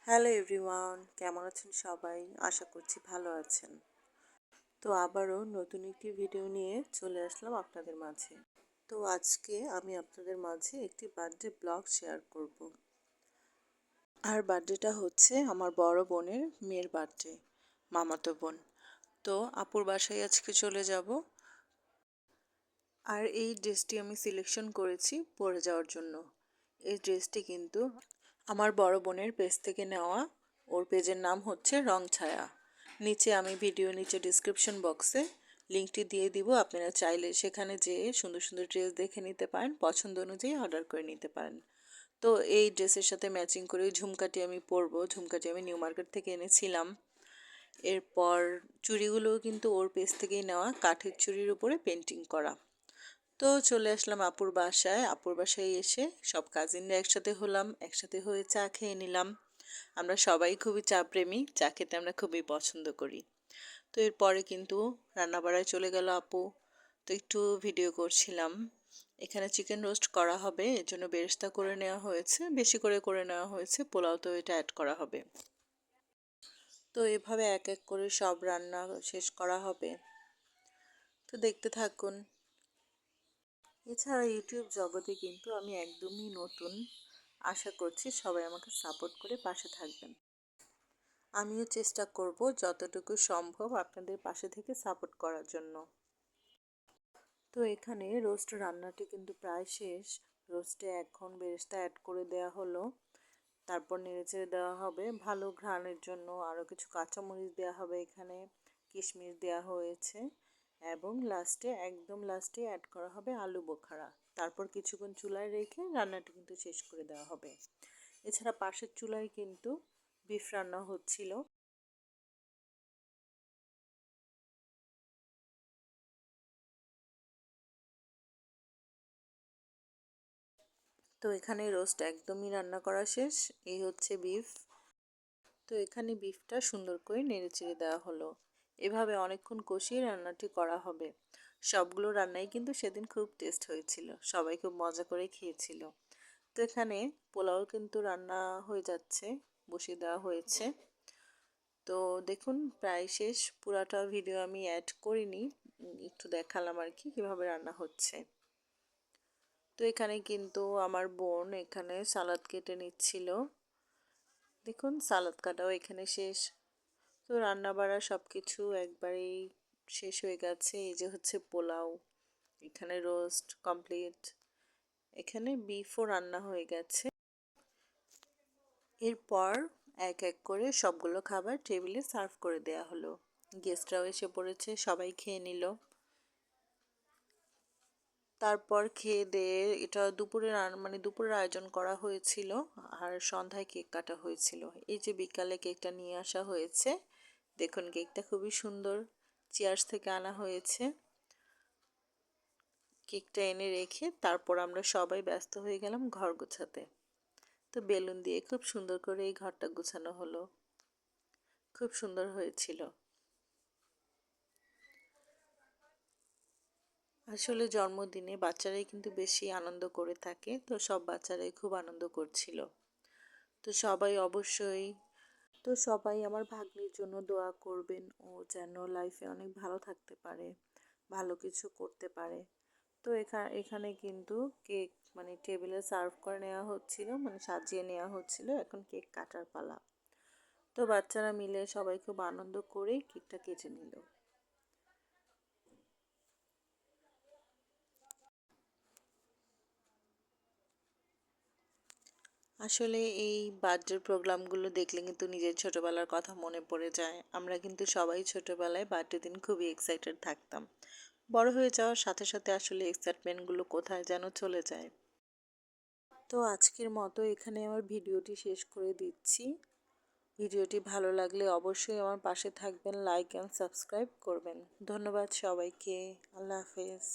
Hello everyone, কেমন আছেন সবাই? আশা করছি ভালো আছেন। তো আবারও নতুন একটি ভিডিও নিয়ে চলে আসলাম আপনাদের মাঝে। তো আজকে আমি আপনাদের মাঝে একটি বার্থডে ব্লগ শেয়ার করব। আর বার্থডেটা হচ্ছে আমার বড় বোনের মেয়ের বার্থডে, মামাতো বোন। তো আপুর বাসায় আজকে চলে যাব। আর এই ড্রেসটি আমি সিলেকশন করেছি পরে যাওয়ার জন্য। এই ড্রেসটি কিন্তু আমার বড় বোনের পেজ থেকে নেওয়া। ওর পেজের নাম হচ্ছে রং ছায়া। নিচে আমি ভিডিও নিচে ডিসক্রিপশন বক্সে লিঙ্কটি দিয়ে দিব, আপনারা চাইলে সেখানে যেয়ে সুন্দর সুন্দর ড্রেস দেখে নিতে পারেন, পছন্দ অনুযায়ী অর্ডার করে নিতে পারেন। তো এই ড্রেসের সাথে ম্যাচিং করে ঝুমকাটি আমি পরবো। ঝুমকাটি আমি নিউ মার্কেট থেকে এনেছিলাম। এরপর চুড়িগুলোও কিন্তু ওর পেজ থেকেই নেওয়া, কাঠের চুড়ির উপরে পেন্টিং করা। তো চলে আসলাম আপুর বাসায়। আপুর বাসায় এসে সব কাজিনরা একসাথে হলাম, একসাথে হয়ে চা খেয়ে নিলাম। আমরা সবাই খুবই চা প্রেমী, চা খেতে আমরা খুবই পছন্দ করি। তো এরপরে কিন্তু রান্নাবাড়ায় চলে গেল আপু। তো একটু ভিডিও করছিলাম। এখানে চিকেন রোস্ট করা হবে, এর জন্য বেরেস্তা করে নেওয়া হয়েছে, বেশি করে নেওয়া হয়েছে, পোলাও তো এটা অ্যাড করা হবে। তো এভাবে এক এক করে সব রান্না শেষ করা হবে। তো দেখতে থাকুন। এছাড়া ইউটিউব জগতে কিন্তু আমি একদমই নতুন। আশা করছি সবাই আমাকে সাপোর্ট করে পাশে থাকবেন। আমিও চেষ্টা করব যতটুকু সম্ভব আপনাদের পাশে থেকে সাপোর্ট করার জন্য। তো এখানে রোস্ট রান্নাটি কিন্তু প্রায় শেষ। রোস্টে এখন বেরেস্তা অ্যাড করে দেওয়া হলো। তারপর নেড়েচেড়ে দেওয়া হবে ভালো ঘ্রাণের জন্য। আরও কিছু কাঁচামরিচ দেওয়া হবে, এখানে কিশমিশ দেওয়া হয়েছে। এবং একদম লাস্টে অ্যাড করা হবে আলু বোখারা। তারপর কিছুক্ষণ চুলায় রেখে রান্নাটি কিন্তু শেষ করে দেওয়া হবে। এছাড়া পাশের চুলায় কিন্তু বিফ রান্না হচ্ছিল। তো এখানে রোস্ট একদমই রান্না করা শেষ। এই হচ্ছে বিফ। তো এখানে বিফটা সুন্দর করে নেড়েচেড়ে দেওয়া হলো। এভাবে অনেকক্ষণ কষিয়ে রান্নাটি করা হবে। সবগুলো রান্নাই কিন্তু সেদিন খুব টেস্ট হয়েছিল, সবাই খুব মজা করে খেয়েছিল। তো এখানে পোলাও কিন্তু রান্না হয়ে যাচ্ছে, বসিয়ে দেওয়া হয়েছে। তো দেখুন প্রায় শেষ। পুরাটা ভিডিও আমি অ্যাড করিনি, একটু দেখালাম আর কি কীভাবে রান্না হচ্ছে। তো এখানে কিন্তু আমার বোন এখানে সালাদ কেটে নিচ্ছিল। দেখুন সালাদ কাটাও এখানে শেষ। তো রান্না বাড়া সব কিছু একবারেই শেষ হয়ে গেছে। এই যে হচ্ছে পোলাও, এখানে রোস্ট কমপ্লিট, এখানে বিফও রান্না হয়ে গেছে। এরপর এক এক করে সবগুলো খাবার টেবিলে সার্ভ করে দেয়া হলো। গেস্টরাও এসে পড়েছে, সবাই খেয়ে নিল। তারপর খেয়ে দিয়ে এটা দুপুরে মানে দুপুরের আয়োজন করা হয়েছিল। আর সন্ধ্যায় কেক কাটা হয়েছিল। এই যে বিকালে কেকটা নিয়ে আসা হয়েছে, দেখুন কেকটা খুবই সুন্দর, চিয়ার্স থেকে আনা হয়েছে। কেকটা এনে রেখে তারপর আমরা সবাই ব্যস্ত হয়ে গেলাম ঘর গোছাতে। তো বেলুন দিয়ে খুব সুন্দর করে এই ঘরটা গোছানো হলো, খুব সুন্দর হয়েছিল। আসলে জন্মদিনে বাচ্চারাই কিন্তু বেশি আনন্দ করে থাকে, তো সব বাচ্চারাই খুব আনন্দ করছিল। তো সবাই অবশ্যই তো সবাই আমার ভাগ্নির জন্য দোয়া করবেন, ও যেন লাইফে অনেক ভালো থাকতে পারে, ভালো কিছু করতে পারে। তো এখানে কিন্তু কেক মানে টেবিলে সার্ভ করে নেওয়া হচ্ছিল, মানে সাজিয়ে নেওয়া হচ্ছিল, এখন কেক কাটার পালা। তো বাচ্চারা মিলে সবাই খুব আনন্দ করে কেকটা কেটে নিল। আসলে এই বার্থডে প্রোগ্রামগুলো দেখলে কিন্তু নিজের ছোটবেলার কথা মনে পড়ে যায়। আমরা কিন্তু সবাই ছোটবেলায় বার্থডে দিন খুবই এক্সাইটেড থাকতাম। বড় হয়ে যাওয়ার সাথে সাথে আসলে এক্সাইটমেন্টগুলো কোথায় যেন চলে যায়। তো আজকের মতো এখানে আমার ভিডিওটি শেষ করে দিচ্ছি। ভিডিওটি ভালো লাগলে অবশ্যই আমার পাশে থাকবেন, লাইক অ্যান্ড সাবস্ক্রাইব করবেন। ধন্যবাদ সবাইকে। আল্লাহ হাফেজ।